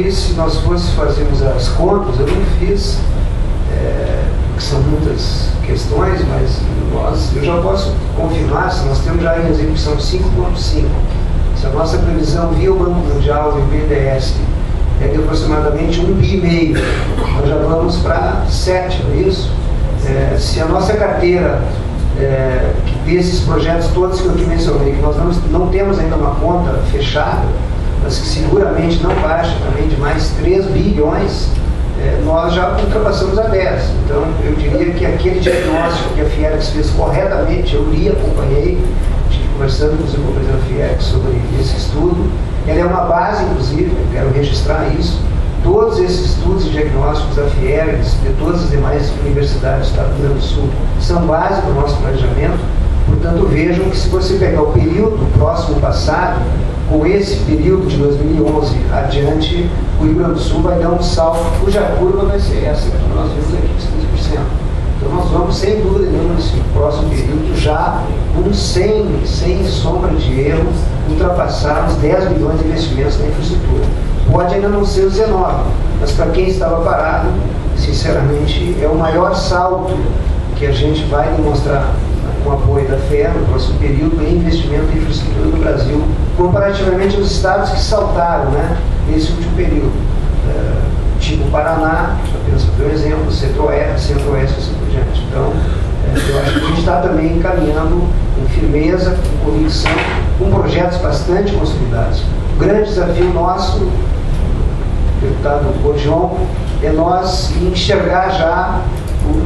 aí, se nós fôssemos fazermos as contas, eu não fiz, que são muitas questões, mas eu já posso confirmar, se nós temos já em execução 5,5, se a nossa previsão via o Banco Mundial e o BNDES é de aproximadamente 1,5 bi, nós já vamos para 7, não é isso? Se a nossa carteira desses projetos todos que eu aqui mencionei, que nós não temos ainda uma conta fechada, mas que seguramente não baixa também de mais 3 bilhões, nós já ultrapassamos a 10. Então, eu diria que aquele diagnóstico que a Fierex fez corretamente, eu li, acompanhei, estive conversando inclusive com o presidente da Fierex sobre esse estudo, ela é uma base, inclusive, eu quero registrar isso, todos esses estudos e diagnósticos da Fierex, de todas as demais universidades do Estado do Rio Grande do Sul, são base para o nosso planejamento. Portanto, vejam que se você pegar o período próximo passado, com esse período de 2011 adiante, o Rio Grande do Sul vai dar um salto, cuja curva vai ser essa que nós vimos aqui de 15%. Então nós vamos, sem dúvida nenhuma, nesse próximo período, já sem sombra de erro, ultrapassar os 10 bilhões de investimentos na infraestrutura. Pode ainda não ser os 19, mas para quem estava parado, sinceramente, é o maior salto que a gente vai demonstrar com o apoio da FEA no próximo período em investimento em infraestrutura no Brasil, comparativamente aos estados que saltaram, né, nesse último período. Tipo o Paraná, apenas para dar um exemplo, Centro-Oeste, assim por diante. Então, eu acho que a gente está também caminhando com firmeza, com convicção, com projetos bastante consolidados. O grande desafio nosso, deputado Borjon, é nós enxergar já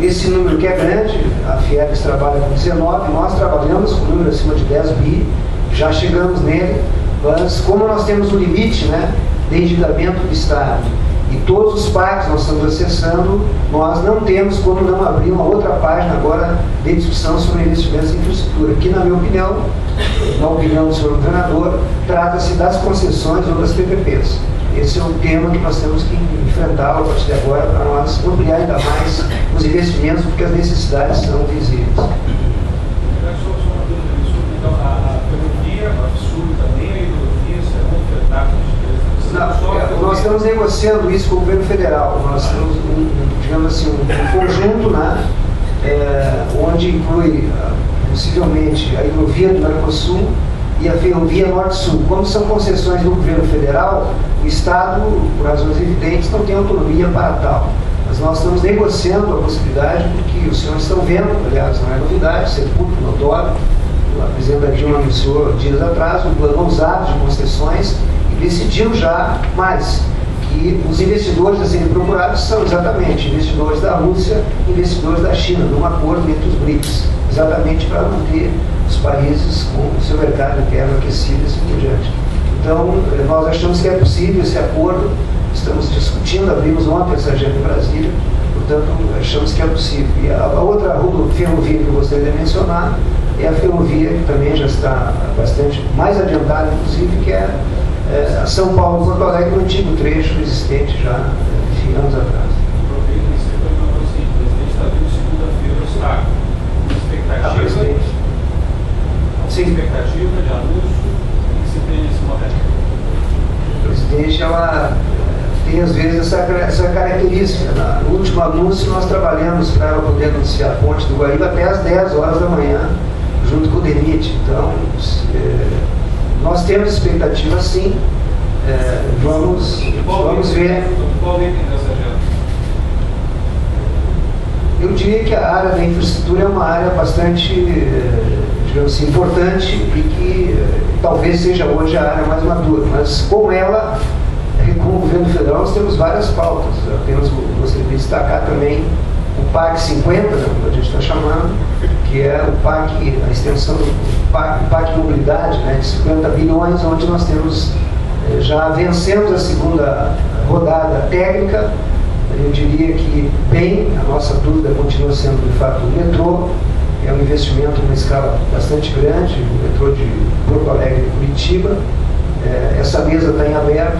esse número que é grande. A Fierex trabalha com 19, nós trabalhamos com um número acima de 10 bi, já chegamos nele, mas como nós temos um limite, né, de endividamento do Estado, e todos os parques nós estamos acessando, nós não temos como não abrir uma outra página agora de discussão sobre investimentos em infraestrutura, que, na minha opinião, na opinião do senhor governador, trata-se das concessões ou das PPPs. Esse é um tema que nós temos que enfrentar a partir de agora para nós ampliar ainda mais os investimentos, porque as necessidades são visíveis. Então, a ferrovia, a sul também, a hidrovia serão ofertadas? Nós estamos negociando isso com o governo federal. Nós temos, digamos assim, um conjunto, né, onde inclui possivelmente a hidrovia do Mercosul e a ferrovia Norte-Sul. Como são concessões do governo federal, o Estado, por razões evidentes, não tem autonomia para tal. Mas nós estamos negociando a possibilidade, porque os senhores estão vendo, aliás, não é novidade, isso é público, notório. A presidenta Dilma anunciou dias atrás um plano ousado de concessões e decidiu já mais que os investidores a serem procurados são exatamente investidores da Rússia e investidores da China, num acordo entre os BRICS, exatamente para manter os países com o seu mercado interno aquecido e assim por diante. Então, nós achamos que é possível esse acordo, estamos discutindo, abrimos ontem essa agenda em Brasília, portanto, achamos que é possível. E a outra ferrovia que eu gostaria de mencionar é a ferrovia que também já está bastante mais adiantada, inclusive, que é a São Paulo-Porto Alegre, no antigo trecho existente já de anos atrás. Aproveito que você perguntou assim, o presidente está vindo segunda-feira no Estado. Expectativa? Sim. Expectativa de anúncio, o que se tem nesse momento? O presidente, ela tem às vezes essa característica. No último anúncio nós trabalhamos para ela poder anunciar a ponte do Guaíba até às 10 horas da manhã, junto com o DENIT. Então, nós temos expectativa sim, vamos ver. Qual item dessa agenda? Eu diria que a área da infraestrutura é uma área bastante, digamos assim, importante e que talvez seja hoje a área mais madura, mas com ela, com o governo federal, nós temos várias pautas. Eu apenas gostaria de destacar também o PAC 50, né, como a gente está chamando, que é o PAC, a extensão do PAC Mobilidade, né, de 50 bilhões, onde nós temos, já vencemos a segunda rodada técnica. Eu diria que, bem, a nossa dúvida continua sendo, de fato, o metrô. É um investimento numa escala bastante grande, o metrô de Porto Alegre e Curitiba. Essa mesa está em aberto,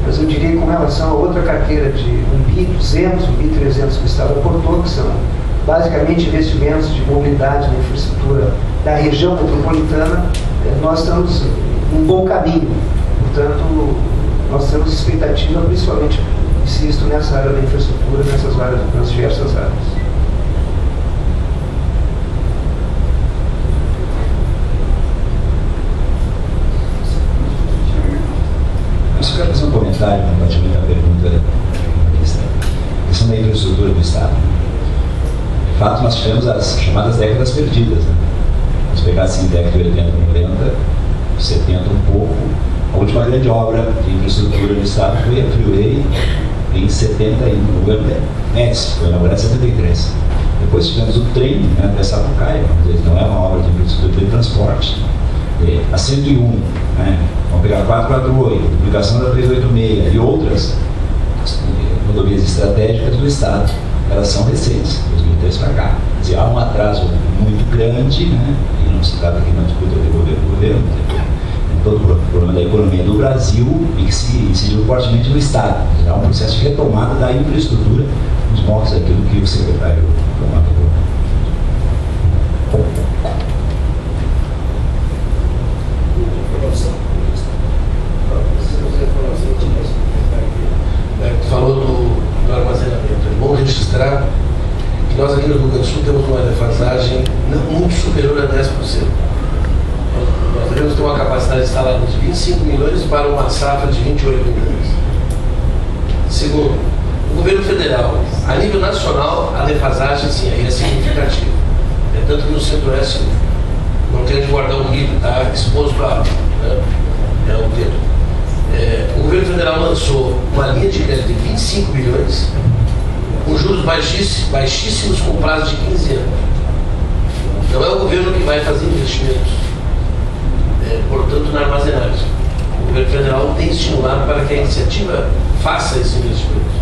mas eu diria que, com relação a outra carteira de 1.200, 1.300 que o Estado aportou, que são basicamente investimentos de mobilidade na infraestrutura da região metropolitana, nós estamos num bom caminho. Portanto, nós temos expectativa, principalmente, insisto, nessa área da infraestrutura, nas diversas áreas. Eu quero fazer um comentário relativamente à pergunta da questão da infraestrutura do Estado. De fato, nós tivemos as chamadas décadas perdidas. Né? Se pegar assim, década de 80, 90, 70 um pouco, a última grande obra de infraestrutura do Estado foi a Freeway em 70, no governo Médici, foi inaugurada em 73. Depois tivemos o trem, né, dessa Sapucaia, mas não é uma obra de infraestrutura de transporte. A 101, né, vamos pegar a 448, a publicação da 386 e outras rodovias estratégicas do Estado, elas são recentes, 2003 para cá. Quer dizer, há um atraso muito grande, né, e não se trata aqui na disputa de governo, todo o problema da economia do Brasil e que se incidiu fortemente no Estado. Há um processo de retomada da infraestrutura, nos moldes daquilo que o secretário comentou. Falou do armazenamento. É bom registrar que nós aqui no Rio Grande do Sul temos uma defasagem muito superior a 10%. Nós devemos ter uma capacidade instalada de 25 milhões para uma safra de 28 milhões. Segundo, o governo federal, a nível nacional, a defasagem sim, aí é significativa. É tanto que no Centro-Oeste não tem de guardar o milho, está exposto a o dedo. O governo federal lançou uma linha de crédito de 25 milhões, com juros baixíssimos com prazo de 15 anos. Não é o governo que vai fazer investimentos, portanto, na armazenagem. O governo federal tem estimulado para que a iniciativa faça esses investimentos.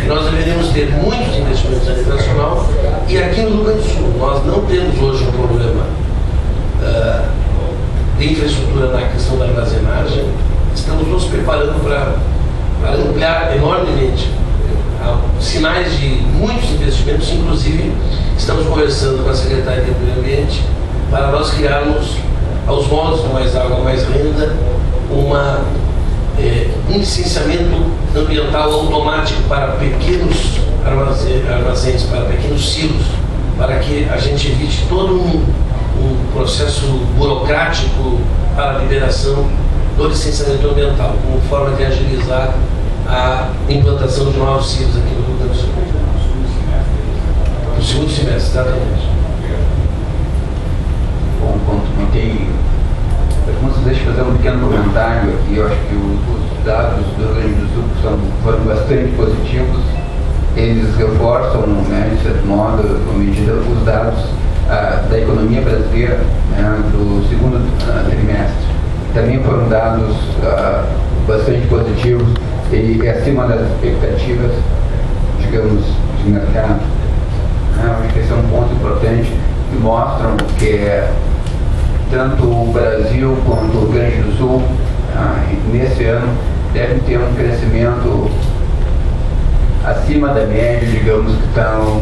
E nós deveríamos ter muitos investimentos a nível nacional, e aqui no Rio Grande do Sul nós não temos hoje um problema de infraestrutura na questão da armazenagem. Estamos nos preparando para ampliar enormemente. Há sinais de muitos investimentos, inclusive estamos conversando com a Secretaria de Meio Ambiente para nós criarmos, aos moldes do Mais Água, Mais Renda, um licenciamento ambiental automático para pequenos armazéns, para pequenos silos, para que a gente evite todo um processo burocrático para a liberação do licenciamento ambiental, como forma de agilizar a implantação de novos silos aqui no Rio Grande do Sul. No segundo semestre, exatamente. Bom, quando não tem perguntas, deixa eu fazer um pequeno comentário aqui. Eu acho que os dados do Rio Grande do Sul foram bastante positivos. Eles reforçam, né, de certo modo, à medida, os dados da economia brasileira, né, do segundo trimestre. Também foram dados bastante positivos e acima das expectativas, digamos, de mercado. Acho que esse é um ponto importante que mostram que tanto o Brasil quanto o Rio Grande do Sul, nesse ano, devem ter um crescimento acima da média, digamos, que estão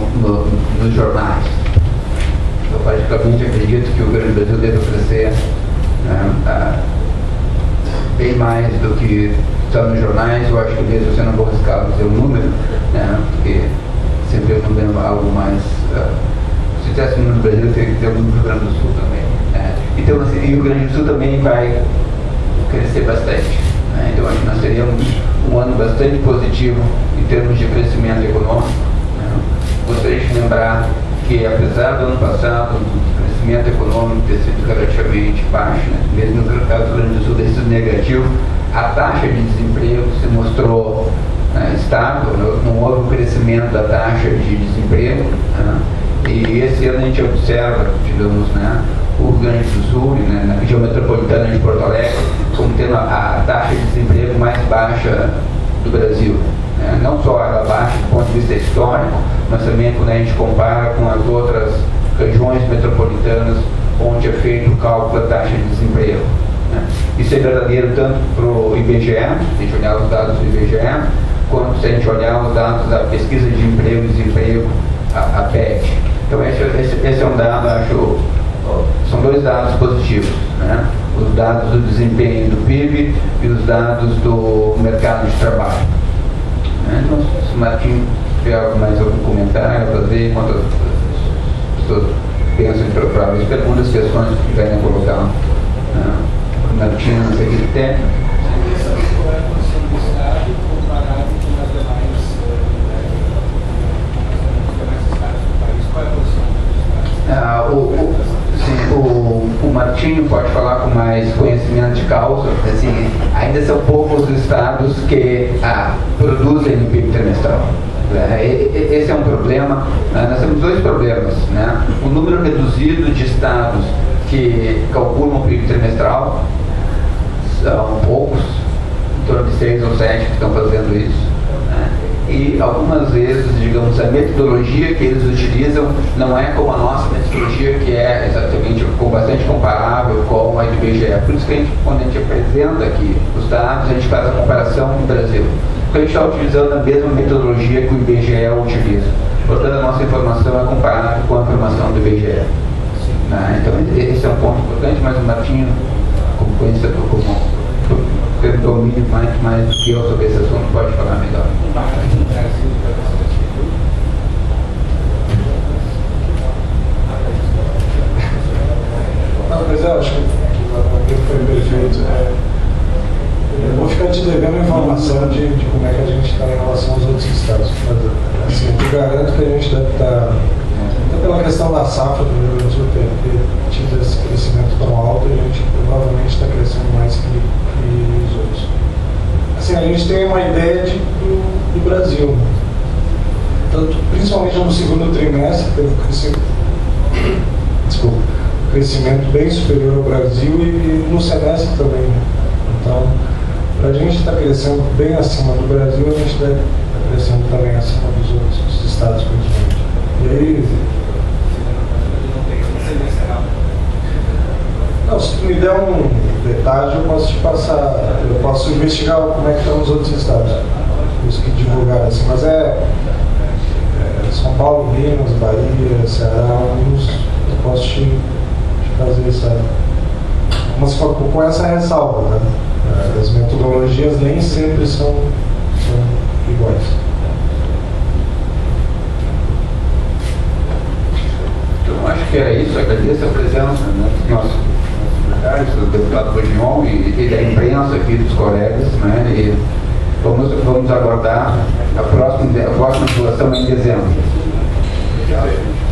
nos jornais. Eu praticamente acredito que o governo do Brasil deve crescer bem mais do que está nos jornais. Eu acho que mesmo você não vou arriscar dizer o número, né, porque sempre eu não vendo algo mais. Se tivesse no Brasil, teria que ter no Rio Grande do Sul também. Então, assim, e o Rio Grande do Sul também vai crescer bastante. Então, acho que nós teríamos um ano bastante positivo em termos de crescimento econômico. Gostaria de lembrar que, apesar do ano passado, o crescimento econômico ter sido relativamente baixo, né, mesmo no caso do Rio Grande do Sul ter sido negativo, a taxa de desemprego se mostrou estável, não houve um crescimento da taxa de desemprego. E esse ano a gente observa, digamos, o Rio Grande do Sul, na região metropolitana de Porto Alegre, como tendo a taxa de desemprego mais baixa do Brasil. Não só ela baixa do ponto de vista histórico, mas também quando a gente compara com as outras regiões metropolitanas onde é feito o cálculo da taxa de desemprego. Isso é verdadeiro tanto para o IBGE, se a gente olhar os dados do IBGE, quanto se a gente olhar os dados da pesquisa de emprego e desemprego, a PET. Então esse é um dado, acho, são dois dados positivos. os dados do desempenho do PIB e os dados do mercado de trabalho. Então, se o Martim tiver mais algum comentário a fazer, enquanto as pessoas pensam em procurar as perguntas, questões que quiserem colocar. O Martim, não sei o que tem. O Martinho pode falar com mais conhecimento de causa. Assim, ainda são poucos os estados que produzem no PIB trimestral. Esse é um problema. Nós temos dois problemas, né? O número reduzido de estados que calculam o PIB trimestral, são poucos, em torno de 6 ou 7 que estão fazendo isso. E algumas vezes, digamos, a metodologia que eles utilizam não é como a nossa metodologia, que é exatamente bastante comparável com a do IBGE. Por isso que quando a gente apresenta aqui os dados, a gente faz a comparação com o Brasil. Porque a gente está utilizando a mesma metodologia que o IBGE utiliza. Portanto, a nossa informação é comparável com a informação do IBGE. Então, esse é um ponto importante, mas o Martinho, como conhecedor, como ter domínio mais do que eu sobre esse assunto, pode falar melhor. Não, mas eu acho que o que foi perfeito. Eu vou ficar te devendo informação de como é que a gente está em relação aos outros estados. Mas, assim, eu te garanto que a gente deve estar, até pela questão da safra do Rio Grande do Sul ter tido esse crescimento tão alto, a gente provavelmente está crescendo mais que os outros. Assim, a gente tem uma ideia do Brasil, né? Tanto, principalmente no segundo trimestre, teve um crescimento bem superior ao Brasil e no semestre também, né? Então, para a gente estar crescendo bem acima do Brasil, a gente deve estar crescendo também acima dos outros estados, principalmente. E aí, não, se tu me der um detalhe, eu posso te passar, eu posso investigar como é que estão os outros estados, os que divulgaram assim, mas São Paulo, Minas, Bahia, Ceará, alguns, eu posso te fazer essa, mas com essa ressalva, né? As metodologias nem sempre são iguais. Então, acho que era isso. Agradeço a presença dos nossos secretários, do deputado Bugnon e da imprensa aqui, dos colegas, né? E vamos aguardar a próxima situação em dezembro. Obrigado.